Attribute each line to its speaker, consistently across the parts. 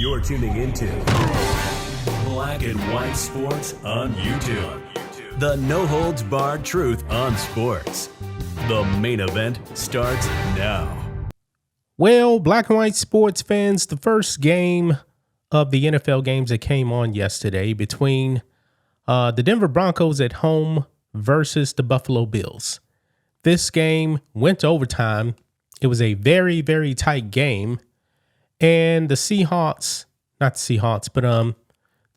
Speaker 1: You're tuning into Black and White Sports on YouTube. The no-holds-barred truth on sports. The main event starts now.
Speaker 2: Well, Black and White Sports fans, the first game of the NFL games that came on yesterday between the Denver Broncos at home versus the Buffalo Bills. This game went to overtime. It was a very, very tight game. And the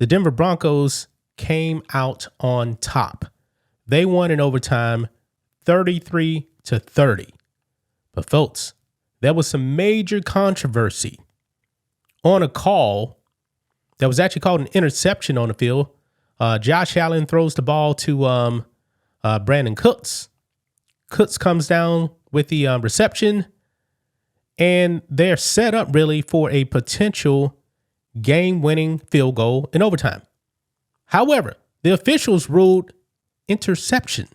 Speaker 2: Denver Broncos came out on top. They won in overtime 33-30. But folks, there was some major controversy on a call that was actually called an interception on the field. Josh Allen throws the ball to Brandon Cooks. Cooks comes down with the reception, and they're set up really for a potential game-winning field goal in overtime. However, the officials ruled interception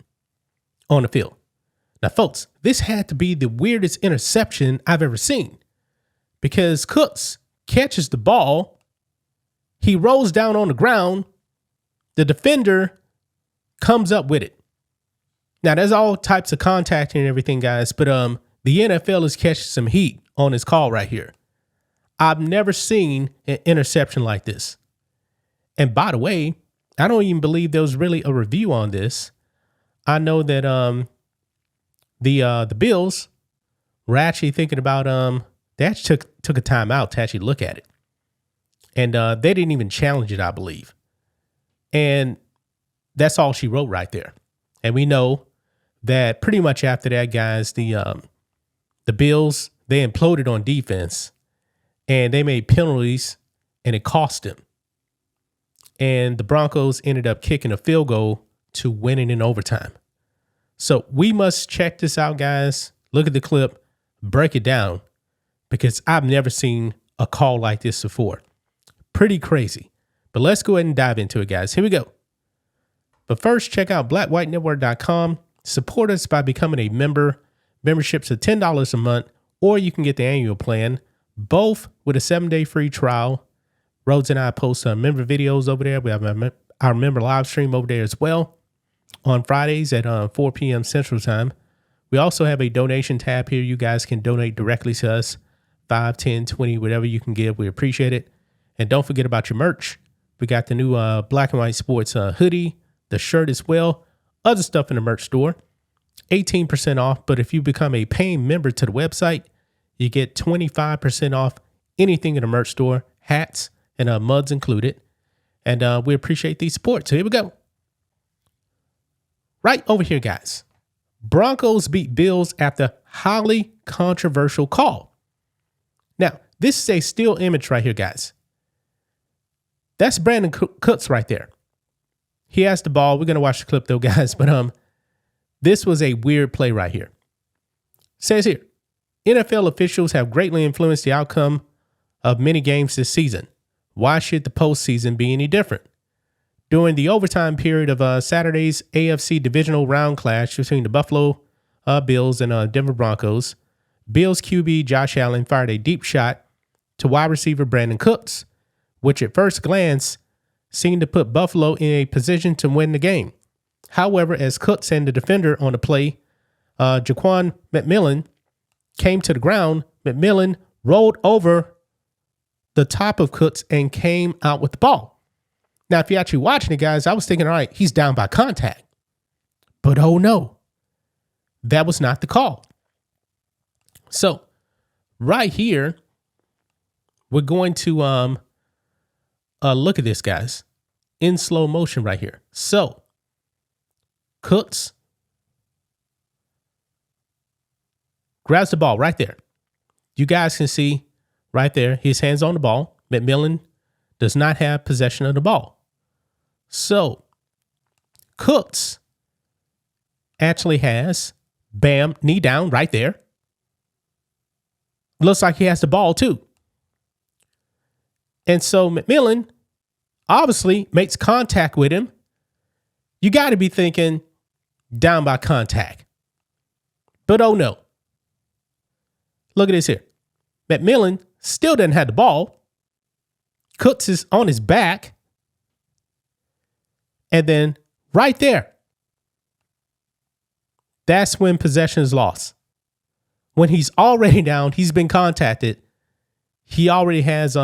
Speaker 2: on the field. Now, folks, this had to be the weirdest interception I've ever seen because Cooks catches the ball. He rolls down on the ground. The defender comes up with it. Now, there's all types of contact and everything, guys, but the NFL is catching some heat on this call right here. I've never seen an interception like this. And by the way, I don't even believe there was really a review on this. I know that the Bills were actually thinking about they actually took a timeout to actually look at it. And they didn't even challenge it, I believe. And that's all she wrote right there. And we know that pretty much after that, guys, the Bills, they imploded on defense and they made penalties and it cost them. And the Broncos ended up kicking a field goal to winning in overtime. So we must check this out, guys. Look at the clip, break it down, because I've never seen a call like this before. Pretty crazy. But let's go ahead and dive into it, guys. Here we go. But first, check out blackwhitenetwork.com. Support us by becoming a member. Memberships are $10 a month, or you can get the annual plan, both with a 7-day free trial. Rhodes and I post member videos over there. We have our member live stream over there as well on Fridays at 4 p.m. Central Time. We also have a donation tab here. You guys can donate directly to us, 5, 10, 20, whatever you can give. We appreciate it. And don't forget about your merch. We got the new Black and White Sports hoodie, the shirt as well, other stuff in the merch store, 18% off. But if you become a paying member to the website, you get 25% off anything in the merch store, hats and mugs included. And we appreciate the support. So here we go. Right over here, guys. Broncos beat Bills after highly controversial call. Now, this is a still image right here, guys. That's Brandon Cooks right there. He has the ball. We're going to watch the clip though, guys. But this was a weird play right here. It says here, NFL officials have greatly influenced the outcome of many games this season. Why should the postseason be any different? During the overtime period of Saturday's AFC divisional round clash between the Buffalo Bills and Denver Broncos, Bills QB Josh Allen fired a deep shot to wide receiver Brandon Cooks, which at first glance seemed to put Buffalo in a position to win the game. However, as Cooks and the defender on the play, Jaquan McMillan, came to the ground, McMillan rolled over the top of Cooks and came out with the ball. Now, if you're actually watching it, guys, I was thinking, all right, he's down by contact. But oh no, that was not the call. So right here, we're going to look at this, guys, in slow motion right here. So Cooks grabs the ball right there. You guys can see right there, his hands on the ball. McMillan does not have possession of the ball. So Cooks actually has, bam, knee down right there. Looks like he has the ball too. And so McMillan obviously makes contact with him. You got to be thinking down by contact. But oh no. Look at this here. McMillan still doesn't have the ball. Cooks is on his back. And then right there, that's when possession is lost. When he's already down, he's been contacted. He already has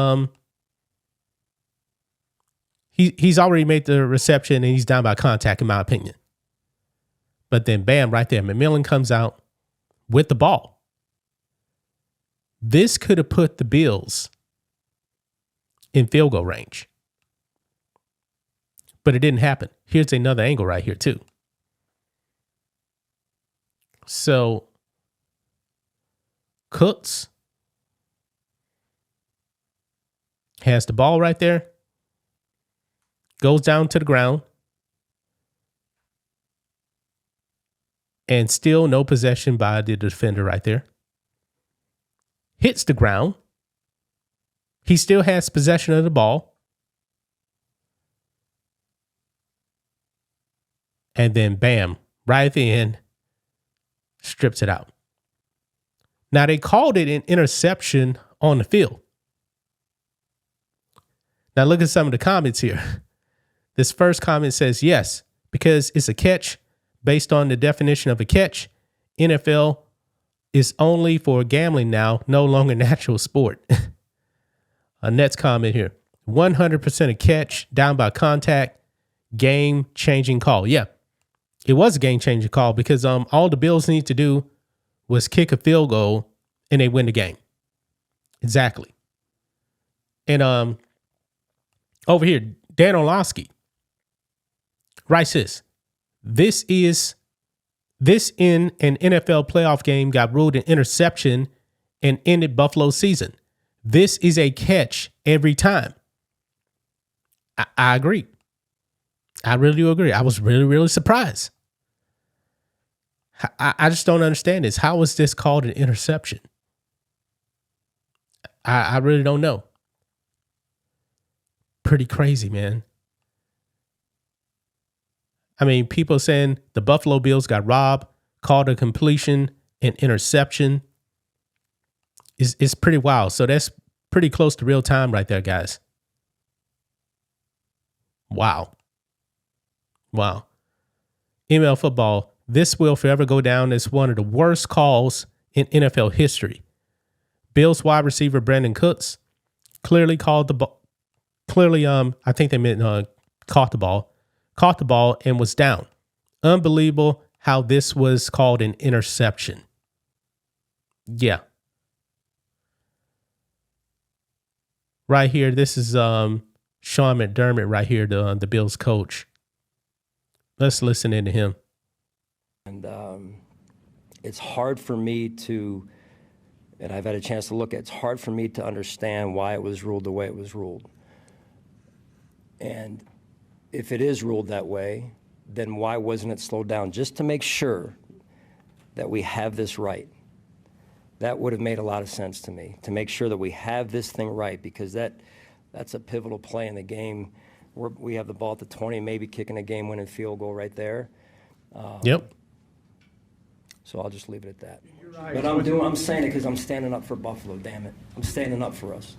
Speaker 2: he's already made the reception and he's down by contact, in my opinion. But then bam, right there, McMillan comes out with the ball. This could have put the Bills in field goal range. But it didn't happen. Here's another angle right here too. So Cooks has the ball right there, goes down to the ground, and still no possession by the defender right there. Hits the ground. He still has possession of the ball. And then bam, right at the end, strips it out. Now they called it an interception on the field. Now look at some of the comments here. This first comment says, yes, because it's a catch based on the definition of a catch. NFL is only for gambling now, no longer natural sport. A next comment here. 100% a catch, down by contact, game-changing call. Yeah, it was a game-changing call because all the Bills need to do was kick a field goal and they win the game. Exactly. And over here, Dan Orlovsky writes this in an NFL playoff game got ruled an interception and ended Buffalo's season. This is a catch every time. I agree. I really do agree. I was really, really surprised. I just don't understand this. How is this called an interception? I really don't know. Pretty crazy, man. I mean, people saying the Buffalo Bills got robbed, called a completion, an interception. It's pretty wild. So that's pretty close to real time right there, guys. Wow. ML football, this will forever go down as one of the worst calls in NFL history. Bills wide receiver Brandon Cooks clearly called the ball. Clearly, I think they meant caught the ball and was down. Unbelievable how this was called an interception. Yeah. Right here, this is Sean McDermott right here, the Bills coach. Let's listen in to him.
Speaker 3: And it's hard for me to, and I've had a chance to look at, it's hard for me to understand why it was ruled the way it was ruled. And if it is ruled that way, then why wasn't it slowed down? Just to make sure that we have this right. That would have made a lot of sense to me, to make sure that we have this thing right, because that's a pivotal play in the game. We have the ball at the 20, maybe kicking a game-winning field goal right there.
Speaker 2: Yep.
Speaker 3: So I'll just leave it at that. Right. But I'm saying it because I'm standing up for Buffalo, damn it. I'm standing up for us.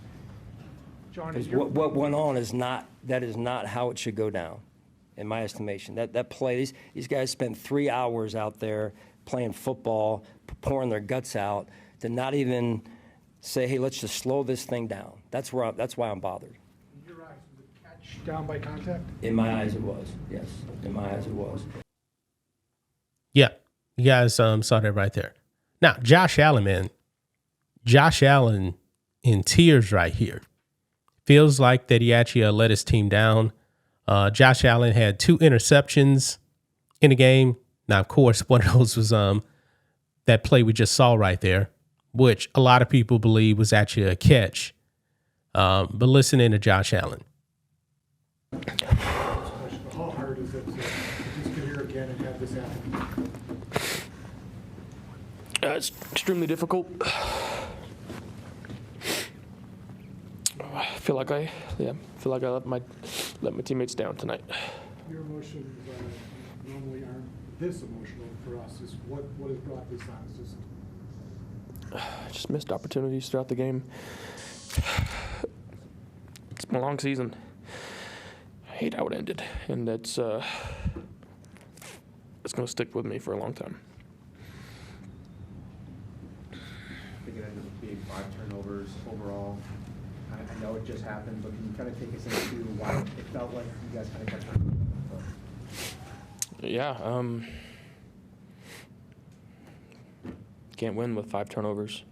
Speaker 3: Because what went on is not how it should go down, in my estimation. That play, these guys spent 3 hours out there playing football, pouring their guts out, to not even say, hey, let's just slow this thing down. That's why I'm bothered.
Speaker 4: In your eyes, was it catch down by contact?
Speaker 3: In my eyes, it was. Yes, in my eyes, it was.
Speaker 2: Yeah, you guys saw that right there. Now, Josh Allen, man. Josh Allen in tears right here. Feels like that he actually let his team down. Josh Allen had 2 interceptions in the game. Now, of course, one of those was that play we just saw right there, which a lot of people believe was actually a catch. But listen in to Josh Allen.
Speaker 4: How hard is it to just get here again and have this happen?
Speaker 5: It's extremely difficult. I feel like I let my teammates down tonight.
Speaker 4: Your emotions normally aren't this emotional for us. Is what has brought this on? It's
Speaker 5: just missed opportunities throughout the game. been a long season. I hate how it ended, and it's going to stick with me for a long time.
Speaker 6: I think it ended up being 5 turnovers overall. I know it just happened, but can you kind of take us into why it felt like you guys kind of got turned?
Speaker 5: Yeah, can't win with 5 turnovers.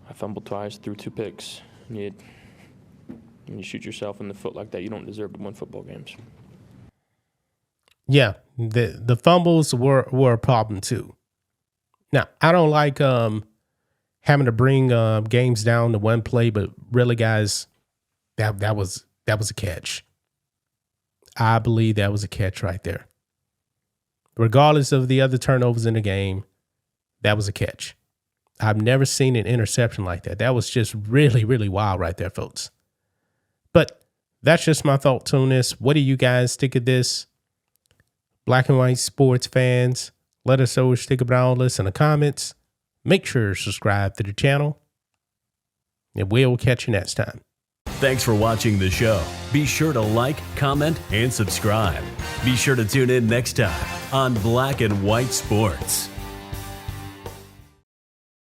Speaker 5: I fumbled twice, threw 2 picks. When you shoot yourself in the foot like that, you don't deserve to win football games.
Speaker 2: Yeah, the fumbles were a problem too. Now, I don't like having to bring games down to one play, but really, guys, that was a catch. I believe that was a catch right there. Regardless of the other turnovers in the game, that was a catch. I've never seen an interception like that. That was just really, really wild right there, folks. But that's just my thoughts on this. What do you guys think of this? Black and white sports fans, let us know what you think about all this in the comments. Make sure to subscribe to the channel, and we'll catch you next time.
Speaker 1: Thanks for watching the show. Be sure to like, comment, and subscribe. Be sure to tune in next time on Black and White Sports.